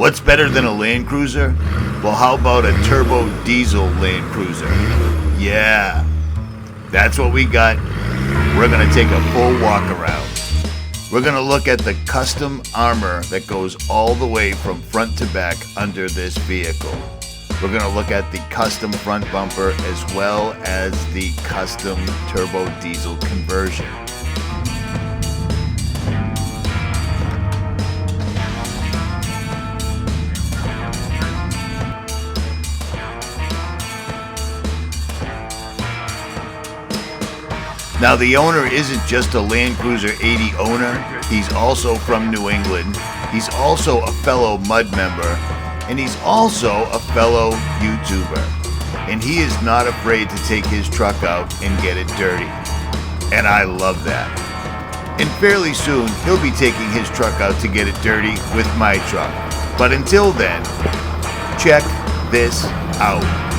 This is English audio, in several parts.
What's better than a Land Cruiser? Well, how about a turbo diesel Land Cruiser? Yeah, that's what we got. We're going to take a full walk around. We're going to look at the custom armor that goes all the way from front to back under this vehicle. We're going to look at the custom front bumper as well as the custom turbo diesel conversion. Now, the owner isn't just a Land Cruiser 80 owner, he's also from New England, he's also a fellow Mud member, and he's also a fellow YouTuber. And he is not afraid to take his truck out and get it dirty. And I love that. And fairly soon, he'll be taking his truck out to get it dirty with my truck. But until then, check this out.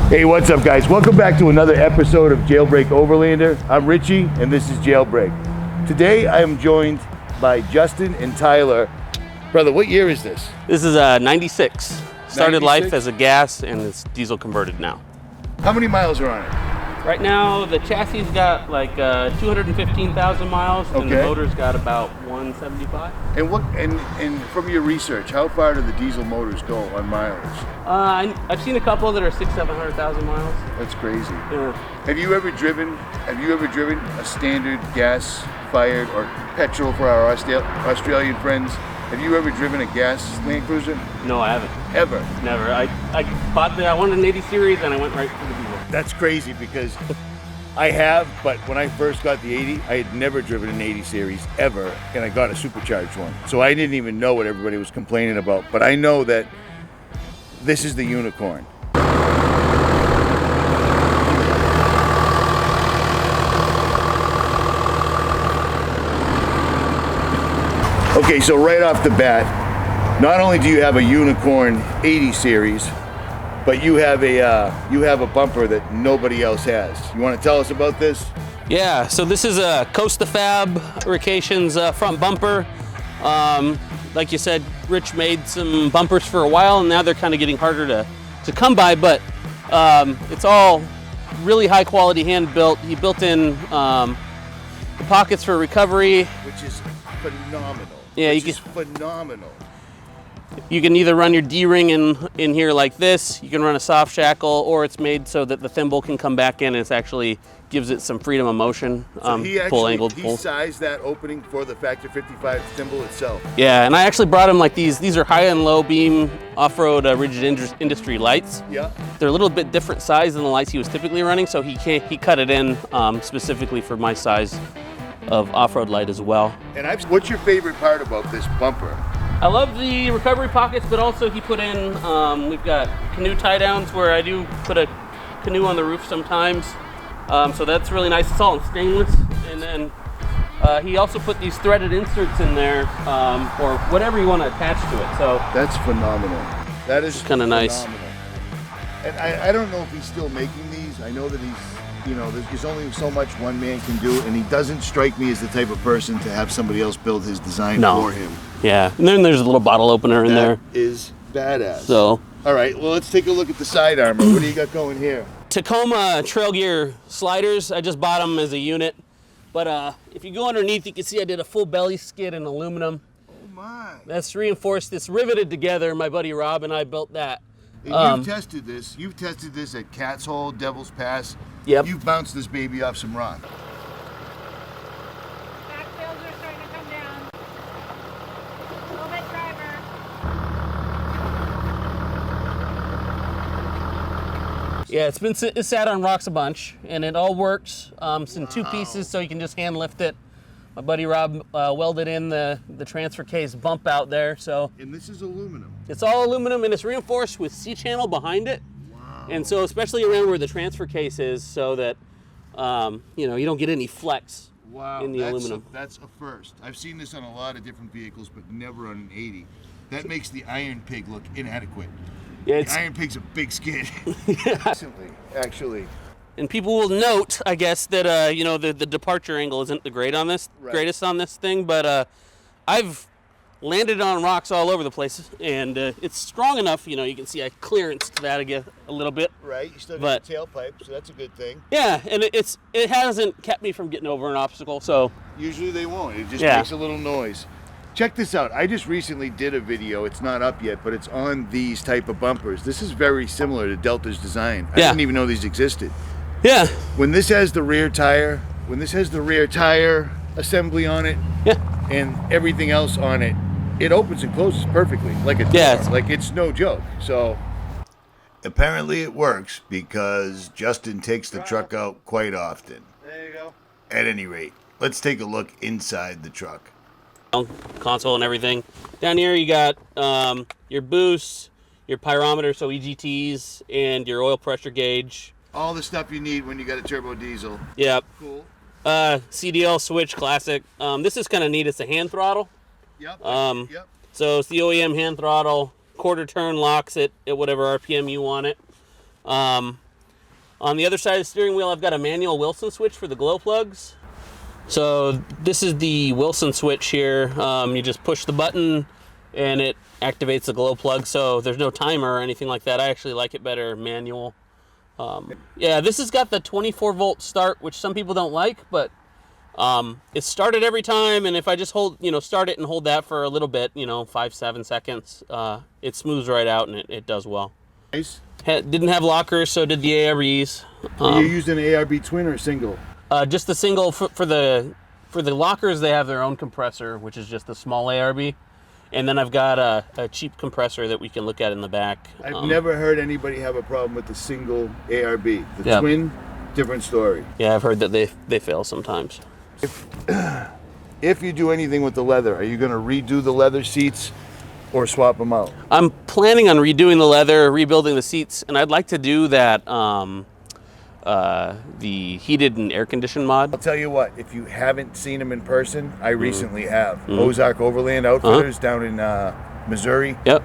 Hey, what's up guys? Welcome back to another episode of JailBreak Overlander. I'm Richie and this is JailBreak. Today I am joined by Justin and Tyler. Brother, what year is this? This is 96. Started 96? life as a gas and it's diesel converted now. How many miles are on it? Right now the chassis got like 215,000 miles and the Okay. motor's got about 175. And what? And from your research, how far do the diesel motors go on mileage? I've seen a couple that are 600,000-700,000 miles. That's crazy. Yeah. Have you ever driven a standard gas-fired or petrol for our Australian friends? Have you ever driven a gas Land Cruiser? No, I haven't. Ever? Never. I wanted an 80 series and I went right for the diesel. That's crazy because I have, but when I first got the 80, I had never driven an 80 series ever, and I got a supercharged one. So I didn't even know what everybody was complaining about, but I know that this is the unicorn. Okay, so right off the bat, not only do you have a unicorn 80 series, but you have a bumper that nobody else has. You want to tell us about this? Yeah, so this is a Costa Fabrications front bumper. Like you said, Rich made some bumpers for a while and now they're kind of getting harder to come by, but it's all really high quality hand built. He built in the pockets for recovery. Which is phenomenal. Yeah, phenomenal. You can either run your D-ring in here like this, you can run a soft shackle, or it's made so that the thimble can come back in and it actually gives it some freedom of motion. So he pull. sized that opening for the Factor 55 thimble itself. Yeah, and I actually brought him like these. These are high and low beam off-road rigid industry lights. Yeah. They're a little bit different size than the lights he was typically running, so he cut it in specifically for my size of off-road light as well. And what's your favorite part about this bumper? I love the recovery pockets, but also he put in, we've got canoe tie downs where I do put a canoe on the roof sometimes. So that's really nice. It's all in stainless. And then he also put these threaded inserts in there or whatever you want to attach to it. So that's phenomenal. That is kind of nice. And I don't know if he's still making these. I know that there's only so much one man can do, and he doesn't strike me as the type of person to have somebody else build his design for him. Yeah, and then there's a little bottle opener in there. That is badass. So, all right, well, let's take a look at the side armor. What do you got going here? Tacoma Trail Gear sliders. I just bought them as a unit. But if you go underneath, you can see I did a full belly skid in aluminum. Oh my. That's reinforced. It's riveted together. My buddy Rob and I built that. And you've tested this. You've tested this at Cat's Hole, Devil's Pass. Yep. You've bounced this baby off some rock. Yeah, it's sat on rocks a bunch, and it all works. It's in 2 pieces, so you can just hand lift it. My buddy Rob welded in the transfer case bump out there. So. And this is aluminum. It's all aluminum, and it's reinforced with C-channel behind it. Wow. And so, especially around where the transfer case is, so that you know, you don't get any flex in the aluminum. That's a first. I've seen this on a lot of different vehicles, but never on an 80. That makes the Iron Pig look inadequate. Yeah, the Iron Pig's a big skid. Yeah. Actually. And people will note, I guess, that you know, the departure angle isn't the greatest on this thing, but I've landed on rocks all over the place, and it's strong enough. You know, you can see I clearance that again a little bit. Right. You still got the tailpipe, so that's a good thing. Yeah, and it hasn't kept me from getting over an obstacle. So usually they won't. It just makes a little noise. Check this out. I just recently did a video. It's not up yet, but it's on these type of bumpers. This is very similar to Delta's design. I didn't even know these existed. Yeah. When this has the rear tire, assembly on it, and everything else on it, it opens and closes perfectly, like a door. Like it's no joke. So apparently it works because Justin takes the truck out quite often. There you go. At any rate, let's take a look inside the truck. Console and everything. Down here you got your boost, your pyrometer, so EGTs, and your oil pressure gauge. All the stuff you need when you got a turbo diesel. Yep. Cool. CDL switch, classic. This is kind of neat. It's a hand throttle. Yep. So it's the OEM hand throttle. Quarter turn locks it at whatever RPM you want it. On the other side of the steering wheel, I've got a manual Wilson switch for the glow plugs. So this is the Wilson switch here. You just push the button and it activates the glow plug. So there's no timer or anything like that. I actually like it better manual. Yeah, this has got the 24-volt start, which some people don't like, but it's started every time. And if I just start it and hold that for a little bit, 5-7 seconds, it smooths right out and it does well. Nice. Didn't have lockers, so did the ARBs. You used an ARB twin or single? Just the single. For the lockers, they have their own compressor, which is just a small ARB. And then I've got a cheap compressor that we can look at in the back. I've never heard anybody have a problem with the single ARB. The twin, different story. Yeah, I've heard that they fail sometimes. If you do anything with the leather, are you going to redo the leather seats or swap them out? I'm planning on redoing the leather, rebuilding the seats, and I'd like to do that the heated and air conditioned mod. I'll tell you what, if you haven't seen them in person, I recently have. Ozark Overland Outfitters down in Missouri. Yep.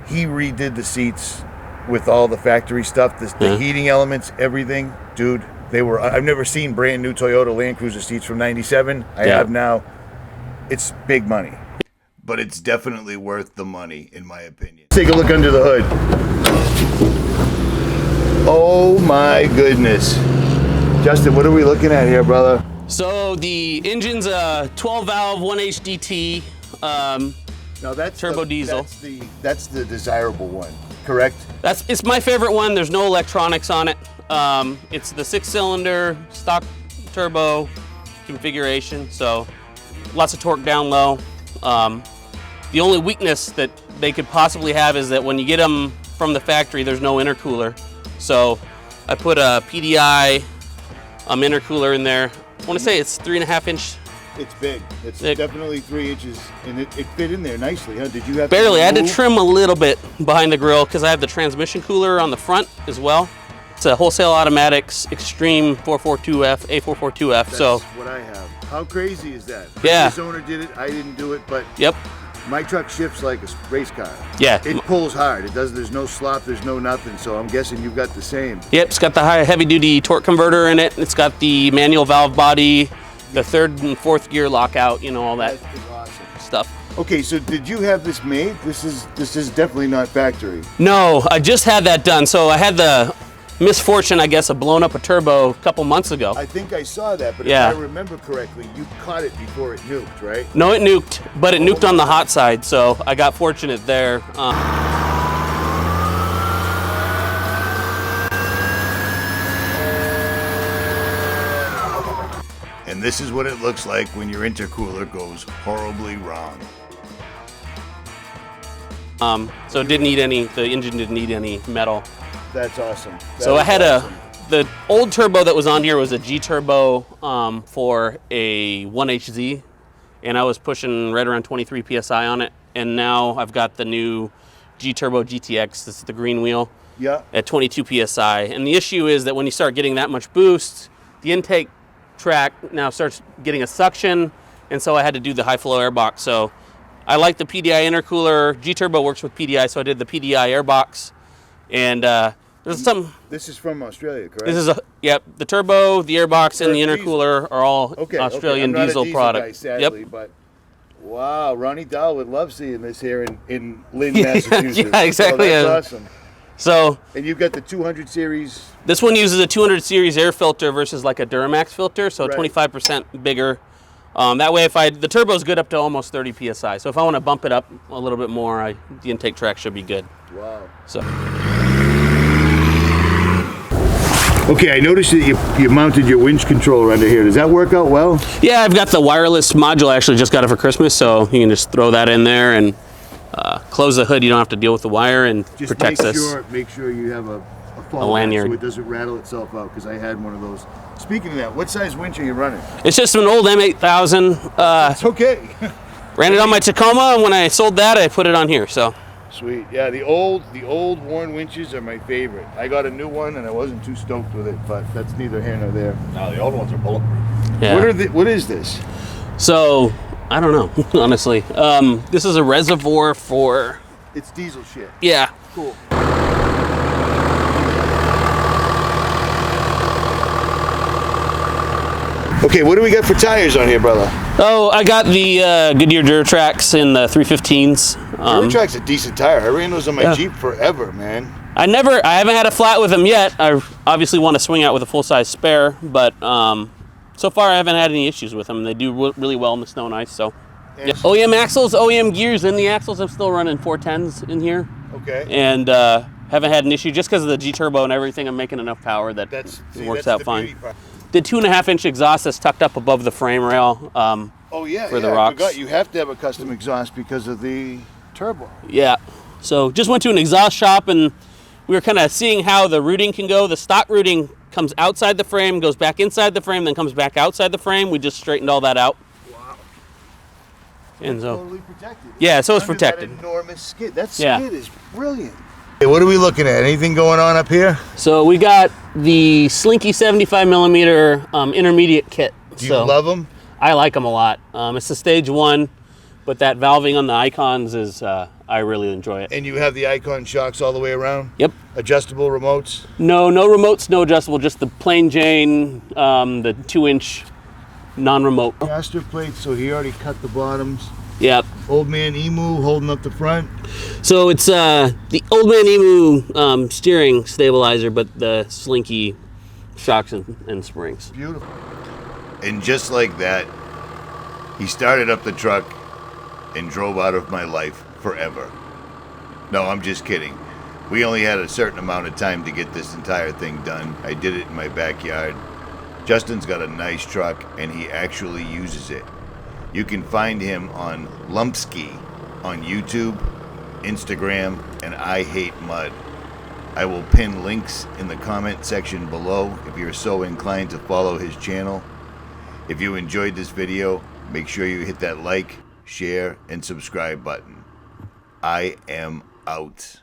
He redid the seats with all the factory stuff, the heating elements, everything. Dude, I've never seen brand new Toyota Land Cruiser seats from '97. I have now. It's big money. But it's definitely worth the money, in my opinion. Take a look under the hood. Oh my goodness. Justin, what are we looking at here, brother? So the engine's a 12-valve 1HDT turbo diesel. That's the desirable one, correct? It's my favorite one. There's no electronics on it. It's the 6-cylinder stock turbo configuration, so lots of torque down low. The only weakness that they could possibly have is that when you get them from the factory, there's no intercooler. So I put a PDI intercooler in there. I want to say it's 3.5 inch. It's big. It's definitely 3 inches, and it fit in there nicely, huh? Did you have barely? I had to trim a little bit behind the grill because I have the transmission cooler on the front as well. It's a Wholesale Automatics Extreme 442F, A442F. That's what I have. How crazy is that? Yeah. This owner did it. I didn't do it, but yep. My truck shifts like a race car. Yeah. It pulls hard. It does. There's no slop. There's no nothing. So I'm guessing you've got the same. Yep. It's got the heavy-duty torque converter in it. It's got the manual valve body, the 3rd and 4th gear lockout. All that awesome stuff. Okay. So did you have this made? This is definitely not factory. No, I just had that done. So I had the misfortune, I guess, of blowing up a turbo a couple months ago. I think I saw that, but if I remember correctly, you caught it before it nuked, right? No, it nuked, but it nuked on the hot side, so I got fortunate there. And this is what it looks like when your intercooler goes horribly wrong. So it didn't need the engine didn't need any metal. That's awesome. So I had the old turbo that was on here was a G turbo for a 1HZ, and I was pushing right around 23 PSI on it. And now I've got the new G turbo GTX, this is the green wheel, at 22 PSI. And the issue is that when you start getting that much boost, the intake track now starts getting a suction, and so I had to do the high flow air box. So I like the PDI intercooler. G turbo works with PDI, so I did the PDI air box. And there's some. This is from Australia, correct? This is the turbo, the airbox, and the intercooler are all Australian diesel product. Guy, sadly, but wow, Ronnie Dahl would love seeing this here in Lynn, Massachusetts. Yeah, exactly. So that's awesome. So, and you've got the 200 series. This one uses a 200 series air filter versus like a Duramax filter, so 25% bigger. That way, the turbo's good up to almost 30 PSI. So if I want to bump it up a little bit more, the intake track should be good. Wow. So. Okay, I noticed that you mounted your winch controller under here. Does that work out well? Yeah, I've got the wireless module. I actually just got it for Christmas, so you can just throw that in there and close the hood. You don't have to deal with the wire, and just protects us. Make sure you have a lanyard so it doesn't rattle itself out, because I had one of those. Speaking of that, what size winch are you running? It's just an old M8000. It's okay. Ran it on my Tacoma, and when I sold that, I put it on here. So. Sweet. Yeah, the old worn winches are my favorite. I got a new one and I wasn't too stoked with it, but that's neither here nor there. No, the old ones are bulletproof. Yeah. What is this? So, I don't know, honestly. This is a reservoir for... It's diesel shit. Yeah. Cool. Okay, what do we got for tires on here, brother? Oh, I got the Goodyear Duratrax in the 315s. Duratrax's a decent tire. I ran those on my Jeep forever, man. I haven't had a flat with them yet. I obviously want to swing out with a full-size spare, but so far I haven't had any issues with them. They do really well in the snow and ice, so. Yeah. OEM axles, OEM gears in the axles. I'm still running 410s in here. Okay. And haven't had an issue just because of the G-turbo and everything. I'm making enough power that it works out fine. The 2.5-inch exhaust that's tucked up above the frame rail. For the rocks. I forgot you have to have a custom exhaust because of the turbo. Yeah. So just went to an exhaust shop, and we were kind of seeing how the routing can go. The stock routing comes outside the frame, goes back inside the frame, then comes back outside the frame. We just straightened all that out. Wow. And so totally protected. Yeah, so it's protected. That enormous skid. That skid is brilliant. Hey, what are we looking at? Anything going on up here? So we got the Slinky 75mm intermediate kit. Do you love them? I like them a lot. It's the stage 1, but that valving on the icons is, I really enjoy it. And you have the icon shocks all the way around? Yep. Adjustable remotes? No remotes, no adjustable, just the plain Jane, the 2-inch non-remote. Caster plates, so he already cut the bottoms. Yep. Old man Emu holding up the front. So it's the Old Man Emu steering stabilizer, but the Slinky shocks and springs. Beautiful. And just like that, he started up the truck and drove out of my life forever. No, I'm just kidding. We only had a certain amount of time to get this entire thing done. I did it in my backyard. Justin's got a nice truck, and he actually uses it. You can find him on Lumpski on YouTube, Instagram, and I Hate Mud. I will pin links in the comment section below if you're so inclined to follow his channel. If you enjoyed this video, make sure you hit that like, share, and subscribe button. I am out.